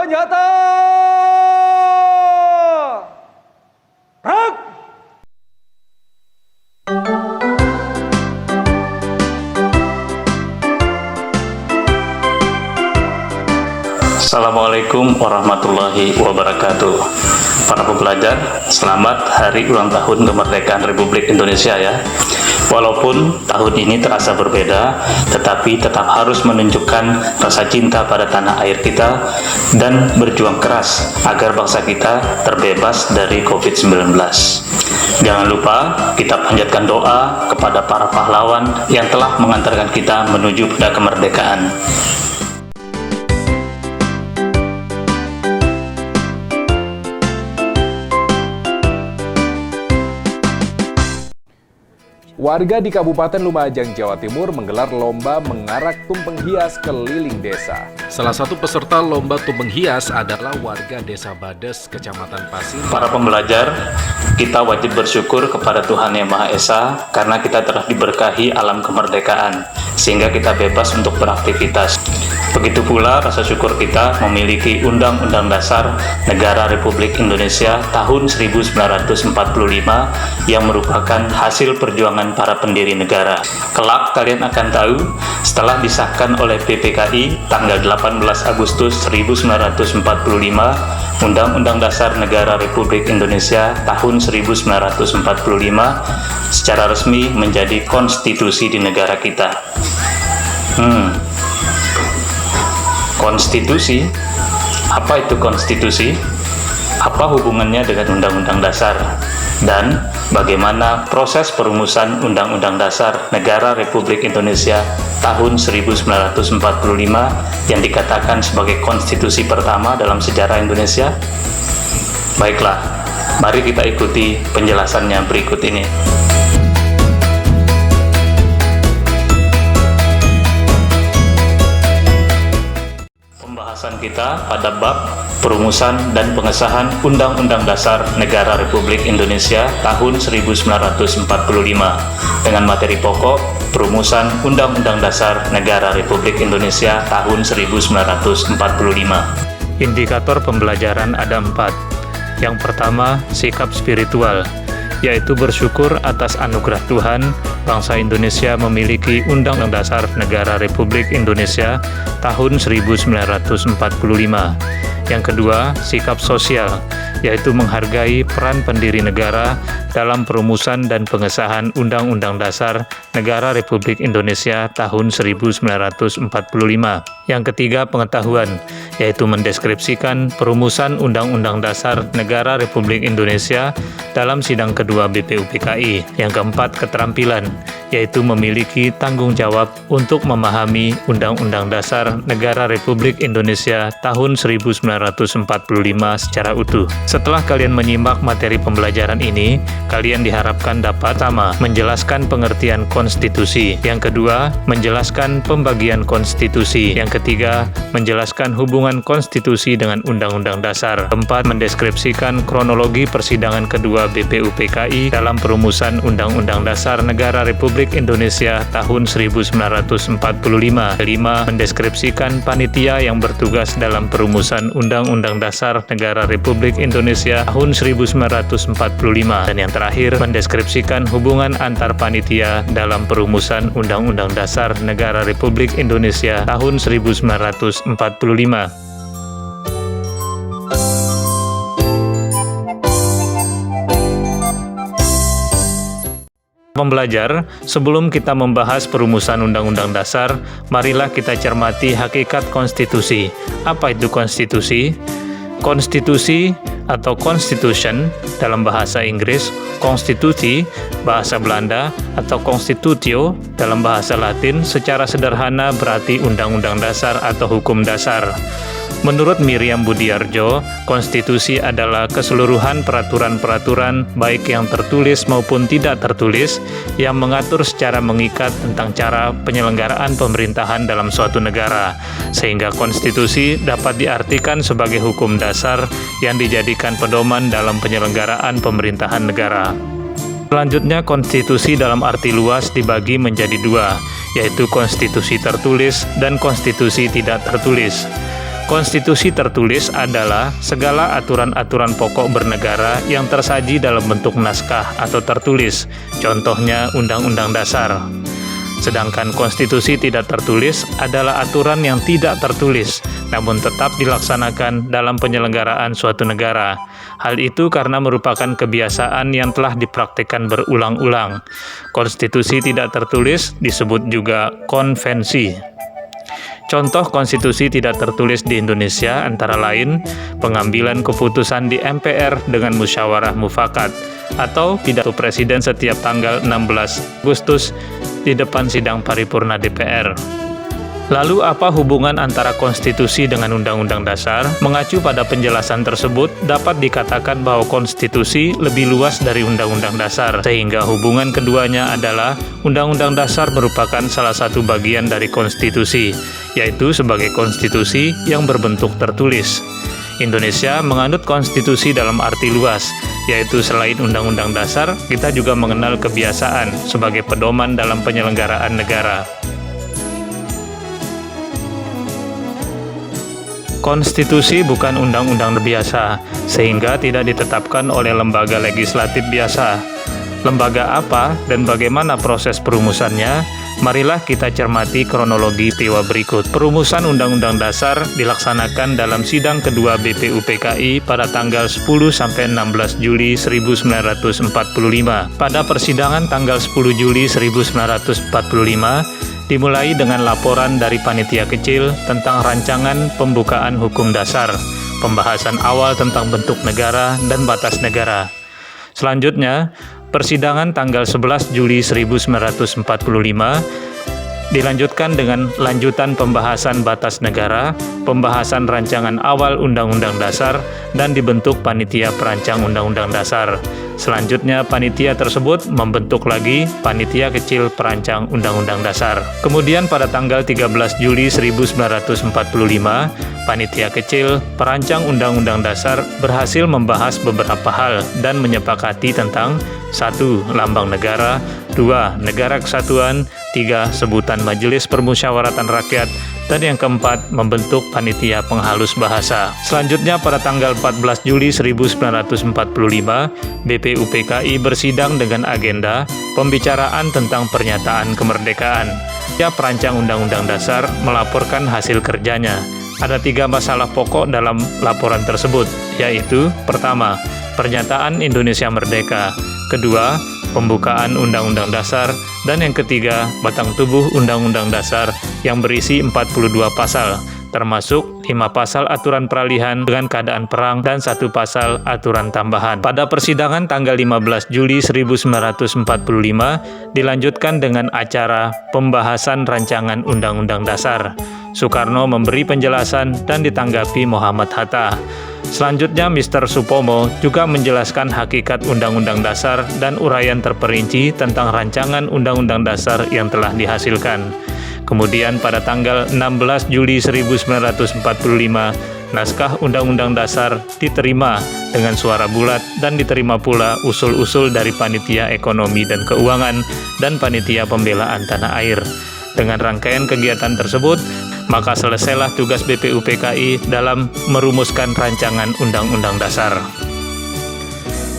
Senjata! Rak! Assalamualaikum warahmatullahi wabarakatuh. Para pembelajar, selamat hari ulang tahun kemerdekaan Republik Indonesia ya. Walaupun tahun ini terasa berbeda, tetapi tetap harus menunjukkan rasa cinta pada tanah air kita dan berjuang keras agar bangsa kita terbebas dari COVID-19. Jangan lupa kita panjatkan doa kepada para pahlawan yang telah mengantarkan kita menuju pada kemerdekaan. Warga di Kabupaten Lumajang, Jawa Timur menggelar lomba mengarak tumpeng hias keliling desa. Salah satu peserta lomba tumpeng hias adalah warga Desa Bades, Kecamatan Pasir. Para pembelajar, kita wajib bersyukur kepada Tuhan Yang Maha Esa karena kita telah diberkahi alam kemerdekaan, sehingga kita bebas untuk beraktivitas. Begitu pula rasa syukur kita memiliki Undang-Undang Dasar Negara Republik Indonesia tahun 1945 yang merupakan hasil perjuangan para pendiri negara. Kelak kalian akan tahu, setelah disahkan oleh PPKI tanggal 18 Agustus 1945, Undang-Undang Dasar Negara Republik Indonesia tahun 1945 secara resmi menjadi konstitusi di negara kita. Konstitusi? Apa itu konstitusi? Apa hubungannya dengan Undang-Undang Dasar? Dan bagaimana proses perumusan Undang-Undang Dasar Negara Republik Indonesia tahun 1945 yang dikatakan sebagai konstitusi pertama dalam sejarah Indonesia? Baiklah, mari kita ikuti penjelasannya berikut ini. Pembahasan kita pada bab perumusan dan pengesahan Undang-Undang Dasar Negara Republik Indonesia tahun 1945 dengan materi pokok perumusan Undang-Undang Dasar Negara Republik Indonesia tahun 1945. Indikator pembelajaran ada 4. Yang pertama, sikap spiritual, yaitu bersyukur atas anugerah Tuhan, bangsa Indonesia memiliki Undang-Undang Dasar Negara Republik Indonesia tahun 1945. Yang kedua, sikap sosial, yaitu menghargai peran pendiri negara dalam perumusan dan pengesahan Undang-Undang Dasar Negara Republik Indonesia tahun 1945. Yang ketiga, pengetahuan, yaitu mendeskripsikan perumusan Undang-Undang Dasar Negara Republik Indonesia dalam sidang kedua BPUPKI. Yang keempat, keterampilan, yaitu memiliki tanggung jawab untuk memahami Undang-Undang Dasar Negara Republik Indonesia tahun 1945 secara utuh. Setelah kalian menyimak materi pembelajaran ini, kalian diharapkan dapat sama menjelaskan pengertian konstitusi. Yang kedua, menjelaskan pembagian konstitusi. Yang ketiga, menjelaskan hubungan konstitusi dengan Undang-Undang Dasar. Keempat, mendeskripsikan kronologi persidangan kedua BPUPKI dalam perumusan Undang-Undang Dasar Negara Republik Indonesia tahun 1945. Kelima, mendeskripsikan panitia yang bertugas dalam perumusan Undang-Undang Dasar Negara Republik Indonesia tahun 1945. Dan yang terakhir, mendeskripsikan hubungan antar panitia dalam perumusan Undang-Undang Dasar Negara Republik Indonesia tahun 1945. Pembelajar, sebelum kita membahas perumusan Undang-Undang Dasar, marilah kita cermati hakikat konstitusi. Apa itu konstitusi? Konstitusi atau constitution dalam bahasa Inggris, konstitusi bahasa Belanda atau constitutio dalam bahasa Latin secara sederhana berarti undang-undang dasar atau hukum dasar. Menurut Miriam Budiarjo, konstitusi adalah keseluruhan peraturan-peraturan baik yang tertulis maupun tidak tertulis yang mengatur secara mengikat tentang cara penyelenggaraan pemerintahan dalam suatu negara, sehingga konstitusi dapat diartikan sebagai hukum dasar yang dijadikan pedoman dalam penyelenggaraan pemerintahan negara. Selanjutnya, konstitusi dalam arti luas dibagi menjadi dua, yaitu konstitusi tertulis dan konstitusi tidak tertulis. Konstitusi tertulis adalah segala aturan-aturan pokok bernegara yang tersaji dalam bentuk naskah atau tertulis, contohnya Undang-Undang Dasar. Sedangkan konstitusi tidak tertulis adalah aturan yang tidak tertulis, namun tetap dilaksanakan dalam penyelenggaraan suatu negara. Hal itu karena merupakan kebiasaan yang telah dipraktikkan berulang-ulang. Konstitusi tidak tertulis disebut juga konvensi. Contoh konstitusi tidak tertulis di Indonesia antara lain pengambilan keputusan di MPR dengan musyawarah mufakat atau pidato presiden setiap tanggal 16 Agustus di depan sidang paripurna DPR. Lalu apa hubungan antara konstitusi dengan undang-undang dasar? Mengacu pada penjelasan tersebut, dapat dikatakan bahwa konstitusi lebih luas dari undang-undang dasar, sehingga hubungan keduanya adalah undang-undang dasar merupakan salah satu bagian dari konstitusi, yaitu sebagai konstitusi yang berbentuk tertulis. Indonesia menganut konstitusi dalam arti luas, yaitu selain undang-undang dasar, kita juga mengenal kebiasaan sebagai pedoman dalam penyelenggaraan negara. Konstitusi bukan undang-undang biasa, sehingga tidak ditetapkan oleh lembaga legislatif biasa. Lembaga apa dan bagaimana proses perumusannya? Marilah kita cermati kronologi peristiwa berikut. Perumusan Undang-Undang Dasar dilaksanakan dalam sidang kedua BPUPKI pada tanggal 10-16 Juli 1945. Pada persidangan tanggal 10 Juli 1945, dimulai dengan laporan dari panitia kecil tentang rancangan pembukaan hukum dasar, pembahasan awal tentang bentuk negara dan batas negara. Selanjutnya, persidangan tanggal 11 Juli 1945 dilanjutkan dengan lanjutan pembahasan batas negara, pembahasan rancangan awal Undang-Undang Dasar, dan dibentuk panitia perancang Undang-Undang Dasar. Selanjutnya, panitia tersebut membentuk lagi panitia kecil perancang Undang-Undang Dasar. Kemudian pada tanggal 13 Juli 1945, panitia kecil perancang Undang-Undang Dasar berhasil membahas beberapa hal dan menyepakati tentang 1. Lambang negara, 2. Negara kesatuan, 3. Sebutan Majelis Permusyawaratan Rakyat, dan yang keempat, membentuk panitia penghalus bahasa. Selanjutnya pada tanggal 14 Juli 1945, BPUPKI bersidang dengan agenda pembicaraan tentang pernyataan kemerdekaan. Ya, perancang Undang-Undang Dasar melaporkan hasil kerjanya. Ada 3 masalah pokok dalam laporan tersebut, yaitu pertama, pernyataan Indonesia Merdeka, kedua, pembukaan Undang-Undang Dasar, dan yang ketiga, batang tubuh Undang-Undang Dasar yang berisi 42 pasal, termasuk 5 pasal aturan peralihan dengan keadaan perang dan 1 pasal aturan tambahan. Pada persidangan tanggal 15 Juli 1945 dilanjutkan dengan acara pembahasan rancangan Undang-Undang Dasar. Soekarno memberi penjelasan dan ditanggapi Muhammad Hatta. Selanjutnya, Mr. Supomo juga menjelaskan hakikat Undang-Undang Dasar dan uraian terperinci tentang rancangan Undang-Undang Dasar yang telah dihasilkan. Kemudian pada tanggal 16 Juli 1945, naskah Undang-Undang Dasar diterima dengan suara bulat dan diterima pula usul-usul dari Panitia Ekonomi dan Keuangan dan Panitia Pembelaan Tanah Air. Dengan rangkaian kegiatan tersebut, maka selesailah tugas BPUPKI dalam merumuskan rancangan Undang-Undang Dasar.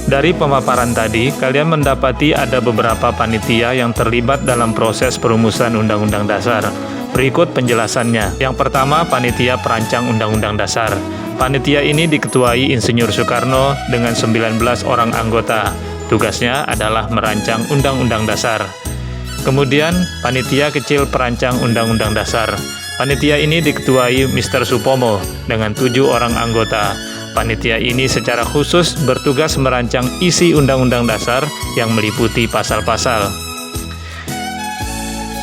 Dari pemaparan tadi, kalian mendapati ada beberapa panitia yang terlibat dalam proses perumusan Undang-Undang Dasar. Berikut penjelasannya. Yang pertama, panitia perancang Undang-Undang Dasar. Panitia ini diketuai Insinyur Soekarno dengan 19 orang anggota. Tugasnya adalah merancang Undang-Undang Dasar. Kemudian, panitia kecil perancang Undang-Undang Dasar. Panitia ini diketuai Mr. Supomo dengan 7 orang anggota. Panitia ini secara khusus bertugas merancang isi Undang-Undang Dasar yang meliputi pasal-pasal.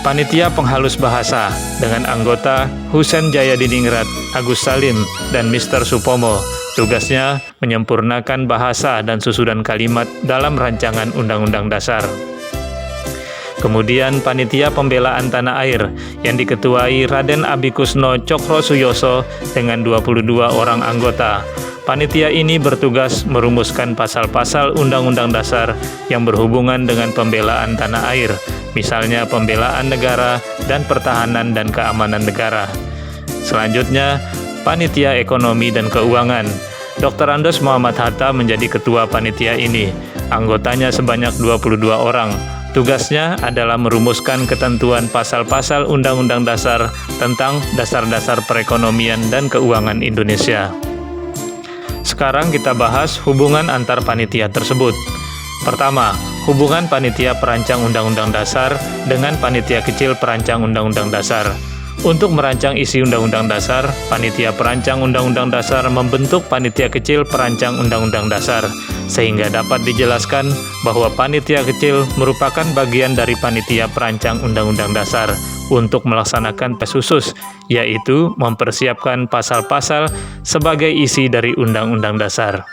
Panitia penghalus bahasa dengan anggota Husein Jayadiningrat, Agus Salim, dan Mr. Supomo. Tugasnya menyempurnakan bahasa dan susunan kalimat dalam rancangan Undang-Undang Dasar. Kemudian Panitia Pembelaan Tanah Air yang diketuai Raden Abikusno Cokrosuyoso dengan 22 orang anggota. Panitia ini bertugas merumuskan pasal-pasal Undang-Undang Dasar yang berhubungan dengan pembelaan tanah air, misalnya pembelaan negara dan pertahanan dan keamanan negara. Selanjutnya, Panitia Ekonomi dan Keuangan. Dr. Andos Muhammad Hatta menjadi ketua panitia ini. Anggotanya sebanyak 22 orang. Tugasnya adalah merumuskan ketentuan pasal-pasal Undang-Undang Dasar tentang dasar-dasar perekonomian dan keuangan Indonesia. Sekarang kita bahas hubungan antar panitia tersebut. Pertama, hubungan panitia perancang Undang-Undang Dasar dengan panitia kecil perancang Undang-Undang Dasar. Untuk merancang isi Undang-Undang Dasar, panitia perancang Undang-Undang Dasar membentuk panitia kecil perancang Undang-Undang Dasar, sehingga dapat dijelaskan bahwa panitia kecil merupakan bagian dari panitia perancang Undang-Undang Dasar untuk melaksanakan tugas khusus, yaitu mempersiapkan pasal-pasal sebagai isi dari Undang-Undang Dasar.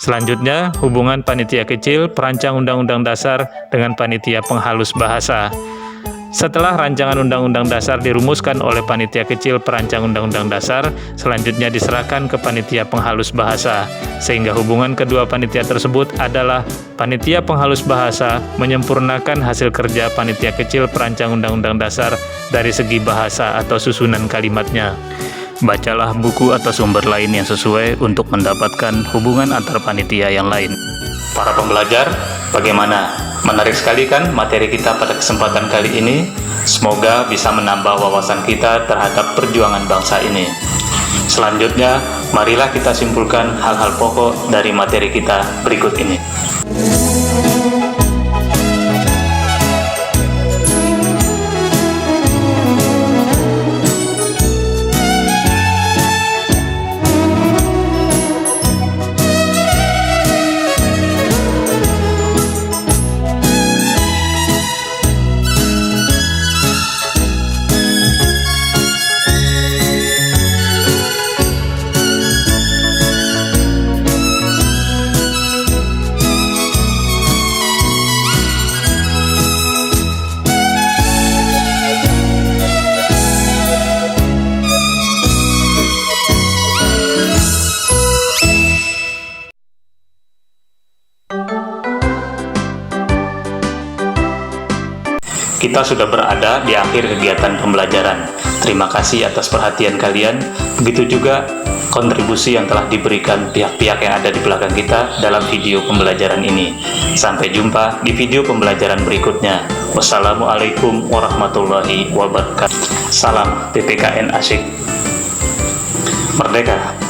Selanjutnya, hubungan panitia kecil perancang Undang-Undang Dasar dengan panitia penghalus bahasa. Setelah rancangan Undang-Undang Dasar dirumuskan oleh panitia kecil perancang Undang-Undang Dasar, selanjutnya diserahkan ke panitia penghalus bahasa, sehingga hubungan kedua panitia tersebut adalah panitia penghalus bahasa menyempurnakan hasil kerja panitia kecil perancang Undang-Undang Dasar dari segi bahasa atau susunan kalimatnya. Bacalah buku atau sumber lain yang sesuai untuk mendapatkan hubungan antar panitia yang lain. Para pembelajar, bagaimana? Menarik sekali kan materi kita pada kesempatan kali ini? Semoga bisa menambah wawasan kita terhadap perjuangan bangsa ini. Selanjutnya, marilah kita simpulkan hal-hal pokok dari materi kita berikut ini. Kita sudah berada di akhir kegiatan pembelajaran. Terima kasih atas perhatian kalian. Begitu juga kontribusi yang telah diberikan pihak-pihak yang ada di belakang kita dalam video pembelajaran ini. Sampai jumpa di video pembelajaran berikutnya. Wassalamualaikum warahmatullahi wabarakatuh. Salam PPKN Asyik. Merdeka!